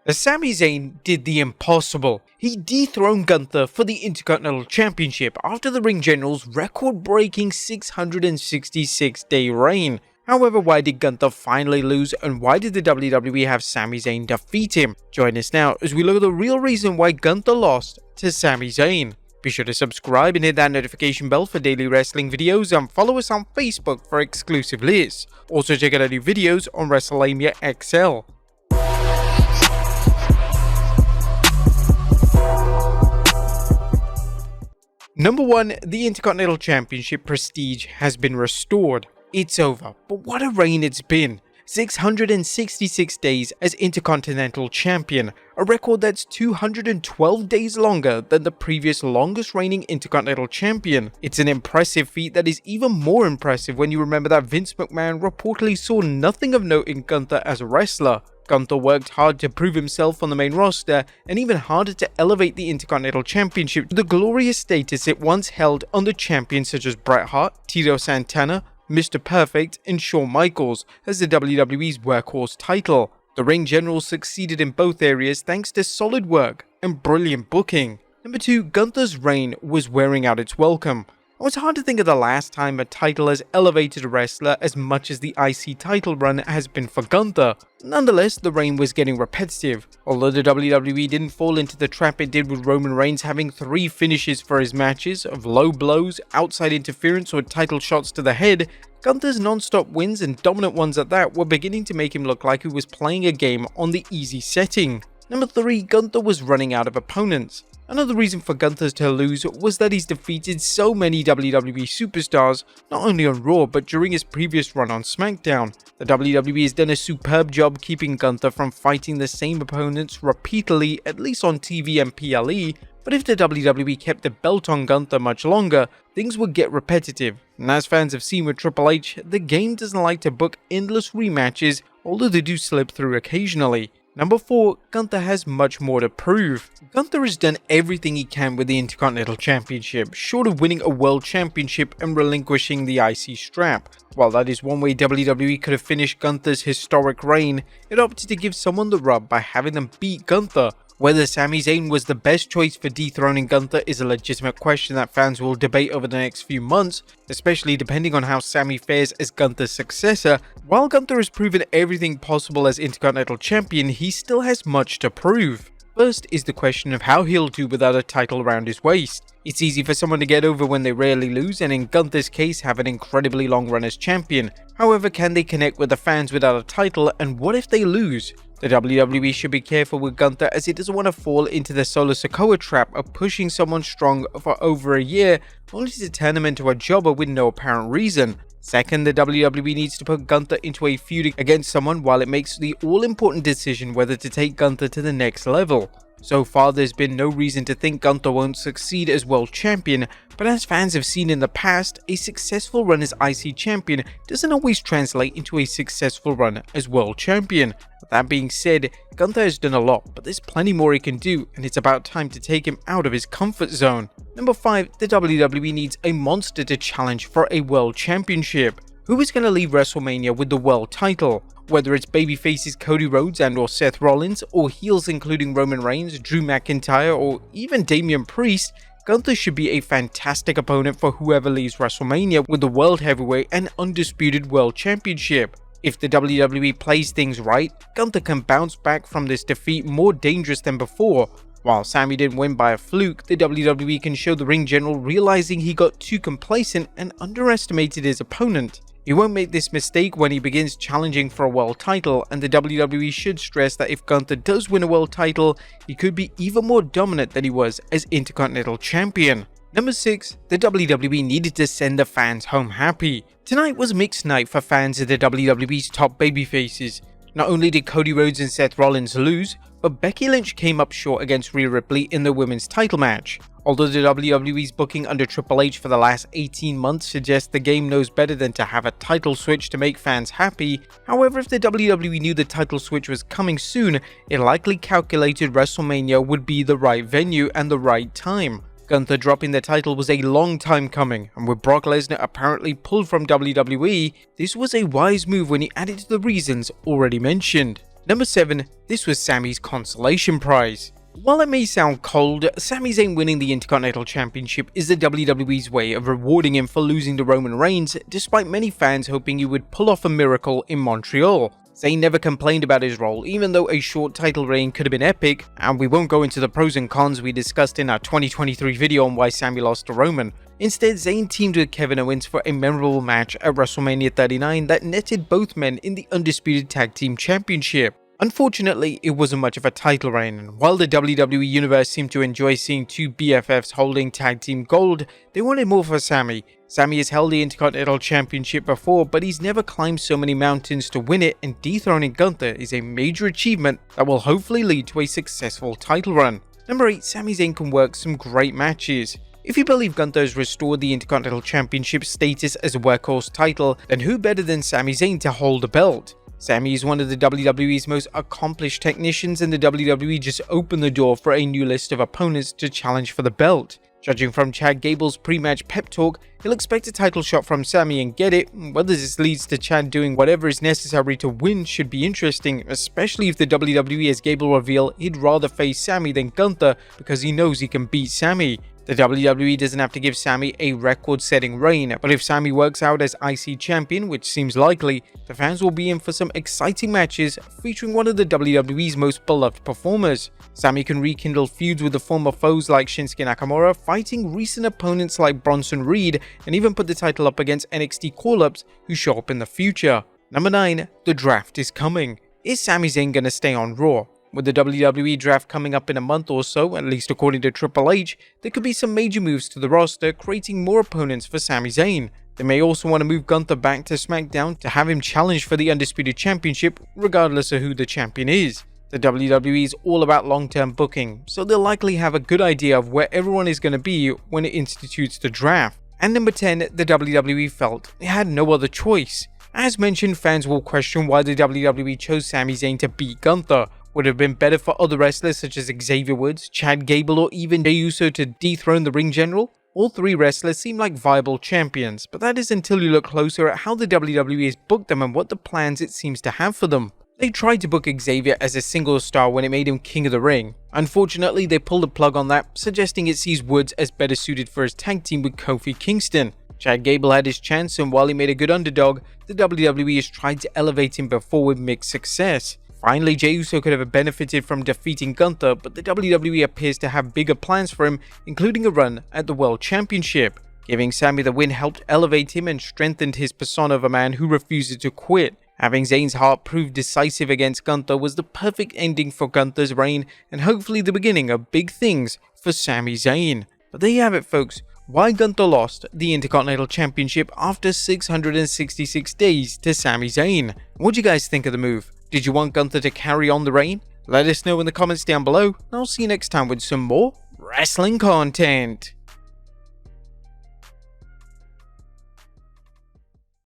As Sami Zayn did the impossible. He dethroned Gunther for the Intercontinental Championship after the Ring General's record-breaking 666-day reign. However, why did Gunther finally lose, and why did the WWE have Sami Zayn defeat him? Join us now as we look at the real reason why Gunther lost to Sami Zayn. Be sure to subscribe and hit that notification bell for daily wrestling videos, and follow us on Facebook for exclusive lists. Also check out our new videos on Wrestlemania XL. Number 1, the Intercontinental Championship prestige has been restored. It's over, but what a reign it's been. 666 days as Intercontinental Champion, a record that's 212 days longer than the previous longest reigning Intercontinental Champion. It's an impressive feat that is even more impressive when you remember that Vince McMahon reportedly saw nothing of note in Gunther as a wrestler. Gunther worked hard to prove himself on the main roster, and even harder to elevate the Intercontinental Championship to the glorious status it once held under champions such as Bret Hart, Tito Santana, Mr. Perfect, and Shawn Michaels as the WWE's workhorse title. The Ring General succeeded in both areas thanks to solid work and brilliant booking. Number 2, Gunther's reign was wearing out its welcome. It's hard to think of the last time a title has elevated a wrestler as much as the IC title run has been for Gunther. Nonetheless, the reign was getting repetitive. Although the WWE didn't fall into the trap it did with Roman Reigns having 3 finishes for his matches of low blows, outside interference, or title shots to the head, Gunther's non-stop wins, and dominant ones at that, were beginning to make him look like he was playing a game on the easy setting. Number 3, Gunther was running out of opponents. Another reason for Gunther to lose was that he's defeated so many WWE superstars, not only on Raw but during his previous run on SmackDown. The WWE has done a superb job keeping Gunther from fighting the same opponents repeatedly, at least on TV and PLE, but if the WWE kept the belt on Gunther much longer, things would get repetitive. And as fans have seen with Triple H, the game doesn't like to book endless rematches, although they do slip through occasionally. Number 4, Gunther has much more to prove. Gunther has done everything he can with the Intercontinental Championship, short of winning a World Championship and relinquishing the IC strap. While that is one way WWE could have finished Gunther's historic reign, it opted to give someone the rub by having them beat Gunther. Whether Sami Zayn was the best choice for dethroning Gunther is a legitimate question that fans will debate over the next few months, especially depending on how Sami fares as Gunther's successor. While Gunther has proven everything possible as Intercontinental Champion, he still has much to prove. First is the question of how he'll do without a title around his waist. It's easy for someone to get over when they rarely lose, and in Gunther's case have an incredibly long run as champion. However, can they connect with the fans without a title, and what if they lose? The WWE should be careful with Gunther, as it doesn't want to fall into the Solo Sikoa trap of pushing someone strong for over a year, only to turn him into a jobber with no apparent reason. Second, the WWE needs to put Gunther into a feud against someone while it makes the all-important decision whether to take Gunther to the next level. So far, there's been no reason to think Gunther won't succeed as World Champion, but as fans have seen in the past, a successful run as IC Champion doesn't always translate into a successful run as World Champion. That being said, Gunther has done a lot, but there's plenty more he can do, and it's about time to take him out of his comfort zone. Number 5, the WWE needs a monster to challenge for a World Championship. Who is going to leave WrestleMania with the world title? Whether it's babyfaces Cody Rhodes and or Seth Rollins, or heels including Roman Reigns, Drew McIntyre, or even Damian Priest, Gunther should be a fantastic opponent for whoever leaves WrestleMania with the World Heavyweight and Undisputed World Championship. If the WWE plays things right, Gunther can bounce back from this defeat more dangerous than before. While Sami didn't win by a fluke, the WWE can show the Ring General realizing he got too complacent and underestimated his opponent. He won't make this mistake when he begins challenging for a world title, and the WWE should stress that if Gunther does win a world title, he could be even more dominant than he was as Intercontinental Champion. Number 6, the WWE needed to send the fans home happy. Tonight was a mixed night for fans of the WWE's top babyfaces. Not only did Cody Rhodes and Seth Rollins lose, but Becky Lynch came up short against Rhea Ripley in the women's title match. Although the WWE's booking under Triple H for the last 18 months suggests the game knows better than to have a title switch to make fans happy, however, if the WWE knew the title switch was coming soon, it likely calculated WrestleMania would be the right venue and the right time. Gunther dropping the title was a long time coming, and with Brock Lesnar apparently pulled from WWE, this was a wise move when he added to the reasons already mentioned. Number 7, this was Sami's consolation prize. While it may sound cold, Sami Zayn winning the Intercontinental Championship is the WWE's way of rewarding him for losing to Roman Reigns, despite many fans hoping he would pull off a miracle in Montreal. Zayn never complained about his role, even though a short title reign could have been epic, and we won't go into the pros and cons we discussed in our 2023 video on why Sami lost to Roman. Instead, Zayn teamed with Kevin Owens for a memorable match at WrestleMania 39 that netted both men in the Undisputed Tag Team Championship. Unfortunately, it wasn't much of a title reign, and while the WWE Universe seemed to enjoy seeing two BFFs holding tag team gold, they wanted more for Sami. Sami has held the Intercontinental Championship before, but he's never climbed so many mountains to win it, and dethroning Gunther is a major achievement that will hopefully lead to a successful title run. Number 8, Sami Zayn can work some great matches. If you believe Gunther has restored the Intercontinental Championship status as a workhorse title, then who better than Sami Zayn to hold the belt? Sami is one of the WWE's most accomplished technicians, and the WWE just opened the door for a new list of opponents to challenge for the belt. Judging from Chad Gable's pre-match pep talk, he'll expect a title shot from Sami and get it. Whether this leads to Chad doing whatever is necessary to win should be interesting, especially if the WWE has Gable reveal he'd rather face Sami than Gunther because he knows he can beat Sami. The WWE doesn't have to give Sami a record-setting reign, but if Sami works out as IC champion, which seems likely, the fans will be in for some exciting matches featuring one of the WWE's most beloved performers. Sami can rekindle feuds with the former foes like Shinsuke Nakamura, fighting recent opponents like Bronson Reed, and even put the title up against NXT call-ups who show up in the future. Number 9, the draft is coming. Is Sami Zayn gonna stay on Raw? With the WWE draft coming up in a month or so, at least according to Triple H, there could be some major moves to the roster, creating more opponents for Sami Zayn. They may also want to move Gunther back to SmackDown to have him challenge for the Undisputed Championship, regardless of who the champion is. The WWE is all about long-term booking, so they'll likely have a good idea of where everyone is going to be when it institutes the draft. And number 10, the WWE felt it had no other choice. As mentioned, fans will question why the WWE chose Sami Zayn to beat Gunther. Would it have been better for other wrestlers such as Xavier Woods, Chad Gable, or even Jey Uso to dethrone the ring general? All three wrestlers seem like viable champions, but that is until you look closer at how the WWE has booked them and what the plans it seems to have for them. They tried to book Xavier as a single star when it made him king of the ring. Unfortunately, they pulled the plug on that, suggesting it sees Woods as better suited for his tag team with Kofi Kingston. Chad Gable had his chance, and while he made a good underdog, the WWE has tried to elevate him before with mixed success. Finally, Jey Uso could have benefited from defeating Gunther, but the WWE appears to have bigger plans for him, including a run at the World Championship. Giving Sami the win helped elevate him and strengthened his persona of a man who refuses to quit. Having Zayn's heart prove decisive against Gunther was the perfect ending for Gunther's reign, and hopefully the beginning of big things for Sami Zayn. But there you have it, folks. Why Gunther lost the Intercontinental Championship after 666 days to Sami Zayn. What do you guys think of the move? Did you want Gunther to carry on the reign? Let us know in the comments down below, and I'll see you next time with some more wrestling content.